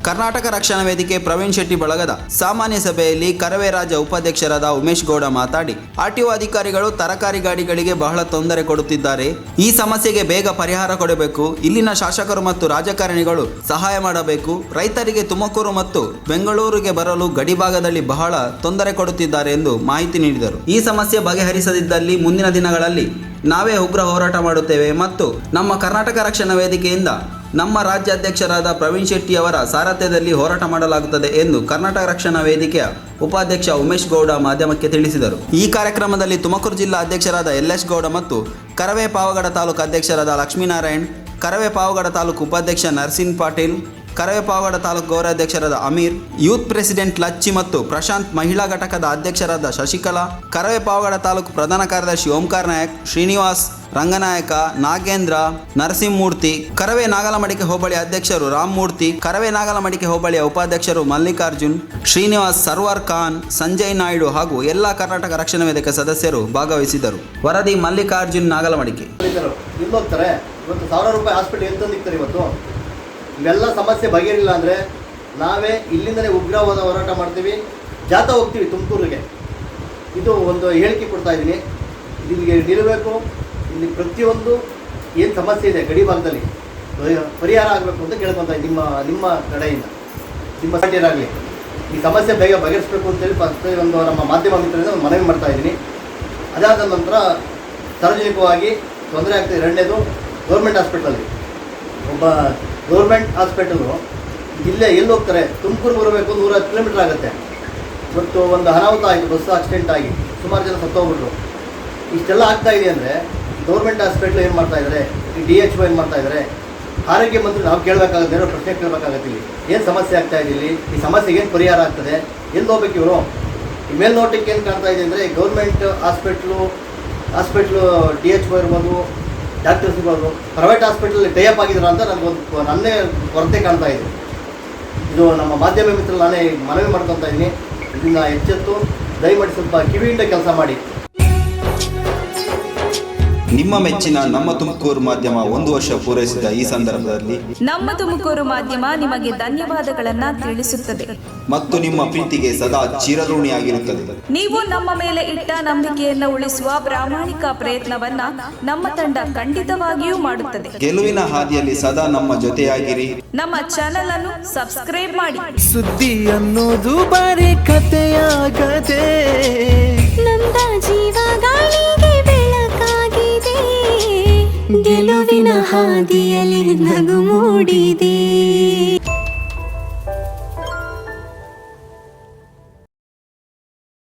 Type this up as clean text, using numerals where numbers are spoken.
ಕರ್ನಾಟಕ ರಕ್ಷಣಾ ವೇದಿಕೆ ಪ್ರವೀಣ್ ಶೆಟ್ಟಿ ಬಳಗದ ಸಾಮಾನ್ಯ ಸಭೆಯಲ್ಲಿ ಕರವೇ ರಾಜ್ಯ ಉಪಾಧ್ಯಕ್ಷರಾದ ಉಮೇಶ್ ಗೌಡ ಮಾತಾಡಿ ಆರ್ಟಿಒ ಅಧಿಕಾರಿಗಳು ತರಕಾರಿ ಗಾಡಿಗಳಿಗೆ ಬಹಳ ತೊಂದರೆ ಕೊಡುತ್ತಿದ್ದಾರೆ. ಈ ಸಮಸ್ಯೆಗೆ ಬೇಗ ಪರಿಹಾರ ಕೊಡಬೇಕು. ಇಲ್ಲಿನ ಶಾಸಕರು ಮತ್ತು ರಾಜಕಾರಣಿಗಳು ಸಹಾಯ ಮಾಡಬೇಕು. ರೈತರಿಗೆ ತುಮಕೂರು ಮತ್ತು ಬೆಂಗಳೂರಿಗೆ ಬರಲು ಗಡಿಭಾಗದಲ್ಲಿ ಬಹಳ ತೊಂದರೆ ಕೊಡುತ್ತಿದ್ದಾರೆ ಎಂದು ಮಾಹಿತಿ ನೀಡಿದರು. ಈ ಸಮಸ್ಯೆ ಬಗೆಹರಿಸದಿದ್ದಲ್ಲಿ ಮುಂದಿನ ದಿನಗಳಲ್ಲಿ ನಾವೇ ಉಗ್ರ ಹೋರಾಟ ಮಾಡುತ್ತೇವೆ ಮತ್ತು ನಮ್ಮ ಕರ್ನಾಟಕ ರಕ್ಷಣಾ ವೇದಿಕೆಯಿಂದ ನಮ್ಮ ರಾಜ್ಯಾಧ್ಯಕ್ಷರಾದ ಪ್ರವೀಣ್ ಶೆಟ್ಟಿ ಅವರ ಸಾರಥ್ಯದಲ್ಲಿ ಹೋರಾಟ ಮಾಡಲಾಗುತ್ತದೆ ಎಂದು ಕರ್ನಾಟಕ ರಕ್ಷಣಾ ವೇದಿಕೆಯ ಉಪಾಧ್ಯಕ್ಷ ಉಮೇಶ್ ಗೌಡ ಮಾಧ್ಯಮಕ್ಕೆ ತಿಳಿಸಿದರು. ಈ ಕಾರ್ಯಕ್ರಮದಲ್ಲಿ ತುಮಕೂರು ಜಿಲ್ಲಾ ಅಧ್ಯಕ್ಷರಾದ ಎಲ್.ಎಸ್. ಗೌಡ ಮತ್ತು ಕರವೇ ಪಾವಗಡ ತಾಲೂಕು ಅಧ್ಯಕ್ಷರಾದ ಲಕ್ಷ್ಮೀನಾರಾಯಣ್, ಕರವೇ ಪಾವಗಡ ತಾಲೂಕು ಉಪಾಧ್ಯಕ್ಷ ನರಸಿಂಗ್ ಪಾಟೀಲ್, ಕರವೇ ಪಾವಗಡ ತಾಲೂಕು ಗೌರವಾಧ್ಯಕ್ಷರಾದ ಅಮೀರ್, ಯೂತ್ ಪ್ರೆಸಿಡೆಂಟ್ ಲಚ್ಚಿ ಮತ್ತು ಪ್ರಶಾಂತ್, ಮಹಿಳಾ ಘಟಕದ ಅಧ್ಯಕ್ಷರಾದ ಶಶಿಕಲಾ, ಕರವೇ ಪಾವಗಡ ತಾಲೂಕು ಪ್ರಧಾನ ಕಾರ್ಯದರ್ಶಿ ಓಂಕಾರ್ ನಾಯಕ್, ಶ್ರೀನಿವಾಸ್, ರಂಗನಾಯಕ, ನಾಗೇಂದ್ರ, ನರಸಿಂಹಮೂರ್ತಿ, ಕರವೇ ನಾಗಲಮಡಿಕೆ ಹೋಬಳಿ ಅಧ್ಯಕ್ಷರು ರಾಮಮೂರ್ತಿ, ಕರವೇ ನಾಗಲಮಡಿಕೆ ಹೋಬಳಿಯ ಉಪಾಧ್ಯಕ್ಷರು ಮಲ್ಲಿಕಾರ್ಜುನ್, ಶ್ರೀನಿವಾಸ್, ಸರ್ವಾರ್ ಖಾನ್, ಸಂಜಯ್ ನಾಯ್ಡು ಹಾಗೂ ಎಲ್ಲ ಕರ್ನಾಟಕ ರಕ್ಷಣಾ ವೇದಿಕೆ ಸದಸ್ಯರು ಭಾಗವಹಿಸಿದರು. ವರದಿ ಮಲ್ಲಿಕಾರ್ಜುನ್, ನಾಗಲಮಡಿಕೆ. ಇವತ್ತು ₹1,000 ಹಾಸ್ಪಿಟಲ್ ಎಲ್ಲಿ ತಂದಿರ್ತಾರೆ. ಇವತ್ತು ಇವೆಲ್ಲ ಸಮಸ್ಯೆ ಬಗೆಹರಿಲ್ಲ ಅಂದರೆ ನಾವೇ ಇಲ್ಲಿಂದಲೇ ಉಗ್ರವಾದ ಹೋರಾಟ ಮಾಡ್ತೀವಿ, ಜಾಥಾ ಹೋಗ್ತೀವಿ ತುಮಕೂರಿಗೆ. ಇದು ಒಂದು ಹೇಳಿಕೆ ಕೊಡ್ತಾ ಇದ್ದೀನಿ. ಇಲ್ಲಿಗೆ ನಿಲ್ಲಬೇಕು. ಇಲ್ಲಿ ಪ್ರತಿಯೊಂದು ಏನು ಸಮಸ್ಯೆ ಇದೆ ಗಡಿ ಭಾಗದಲ್ಲಿ ಪರಿಹಾರ ಆಗಬೇಕು ಅಂತ ಕೇಳ್ಕೊತಾ ಇದ್ದೀನಿ ನಿಮ್ಮ ಕಡೆಯಿಂದ, ನಿಮ್ಮ ಸಂಘಟನೆಯಾಗಲಿ ಈ ಸಮಸ್ಯೆ ಬೇಗ ಬಗೆಹರಿಸಬೇಕು ಅಂತೇಳಿ ಫಸ್ಟ್ ಒಂದು ನಮ್ಮ ಮಾಧ್ಯಮ ಮಿತ್ರರಿಂದ ಒಂದು ಮನವಿ ಮಾಡ್ತಾ ಇದ್ದೀನಿ. ಅದಾದ ನಂತರ ಸಾರ್ವಜನಿಕವಾಗಿ ತೊಂದರೆ ಆಗ್ತದೆ. ಎರಡನೇದು ಗೌರ್ಮೆಂಟ್ ಹಾಸ್ಪಿಟಲಲ್ಲಿ ಒಬ್ಬ ಗೌರ್ಮೆಂಟ್ ಹಾಸ್ಪಿಟಲು ಜಿಲ್ಲೆ ಎಲ್ಲಿ ಹೋಗ್ತಾರೆ, ತುಮಕೂರು ಬರಬೇಕು 110 ಕಿಲೋಮೀಟ್ರ್ ಆಗುತ್ತೆ. ಇವತ್ತು ಒಂದು ಅನಾಹುತ ಆಯಿತು, ಬಸ್ ಆಕ್ಸಿಡೆಂಟ್ ಆಗಿ ಸುಮಾರು ಜನ ಸತ್ತೋಗ್ಬಿಟ್ರು. ಇಷ್ಟೆಲ್ಲ ಆಗ್ತಾ ಇದೆ ಅಂದರೆ ಗೌರ್ಮೆಂಟ್ ಹಾಸ್ಪಿಟ್ಲ್ ಏನು ಮಾಡ್ತಾಯಿದ್ದಾರೆ, ಈ DHO ಏನು ಮಾಡ್ತಾಯಿದ್ದಾರೆ, ಆರೋಗ್ಯ ಮಂತ್ರಿ ನಾವು ಕೇಳಬೇಕಾಗುತ್ತೆ, ಏನೋ ಪ್ರಶ್ನೆ ಕೇಳಬೇಕಾಗತ್ತೆ. ಇಲ್ಲಿ ಏನು ಸಮಸ್ಯೆ ಆಗ್ತಾ ಇದೆ, ಇಲ್ಲಿ ಈ ಸಮಸ್ಯೆಗೆ ಏನು ಪರಿಹಾರ ಆಗ್ತದೆ, ಎಲ್ಲಿ ಹೋಗ್ಬೇಕು ಇವರು? ಈ ಮೇಲ್ನೋಟಕ್ಕೆ ಏನು ಕಾಣ್ತಾ ಇದೆ ಅಂದರೆ ಗೌರ್ಮೆಂಟ್ ಹಾಸ್ಪಿಟ್ಲು DHO ಇರ್ಬೋದು, ಡಾಕ್ಟರ್ಸ್ ಇರ್ಬೋದು, ಪ್ರೈವೇಟ್ ಹಾಸ್ಪಿಟಲ್ ಟೈಅಪ್ ಆಗಿದ್ದಾರೆ ಅಂತ ನನ್ನೇ ಕೊರತೆ ಕಾಣ್ತಾ ಇದೆ. ಇದು ನಮ್ಮ ಮಾಧ್ಯಮ ಮಿತ್ರರು ನಾನೇ ಮನವಿ ಮಾಡ್ಕೊತಾ ಇದ್ದೀನಿ. ಇದನ್ನು ಎಚ್ಚೆತ್ತು ದಯಮಾಡಿ ಸ್ವಲ್ಪ ಕಿವಿಯಿಂದ ಕೆಲಸ ಮಾಡಿ. ನಿಮ್ಮ ಮೆಚ್ಚಿನ ನಮ್ಮ ತುಮಕೂರು ಮಾಧ್ಯಮ 1 ವರ್ಷ ಪೂರೈಸಿದ ಈ ಸಂದರ್ಭದಲ್ಲಿ ನಮ್ಮ ತುಮಕೂರು ಮಾಧ್ಯಮ ನಿಮಗೆ ಧನ್ಯವಾದಗಳನ್ನ ತಿಳಿಸುತ್ತದೆ ಮತ್ತು ನಿಮ್ಮ ಪ್ರೀತಿಗೆ ಸದಾ ಚಿರಋಣಿಯಾಗಿರುತ್ತದೆ. ನೀವು ನಮ್ಮ ಮೇಲೆ ಇಟ್ಟ ನಂಬಿಕೆಯನ್ನು ಉಳಿಸುವ ಪ್ರಾಮಾಣಿಕ ಪ್ರಯತ್ನವನ್ನ ನಮ್ಮ ತಂಡ ಖಂಡಿತವಾಗಿಯೂ ಮಾಡುತ್ತದೆ. ಗೆಲುವಿನ ಹಾದಿಯಲ್ಲಿ ಸದಾ ನಮ್ಮ ಜೊತೆಯಾಗಿರಿ. ನಮ್ಮ ಚಾನೆಲ್ ಅನ್ನು ಸಬ್ಸ್ಕ್ರೈಬ್ ಮಾಡಿ. ಸುದ್ದಿ ಅನ್ನೋದು ಬರೀ ಕಥೆಯಾಗದೆ ನಮ್ದ ಜೀವ ಗಾಳಿಗೆ ಬೆಳಕಾಗಿದೆ, ಗೆಲುವಿನ ಹಾದಿಯಲ್ಲಿ ನಗು ಮೂಡಿದೆ.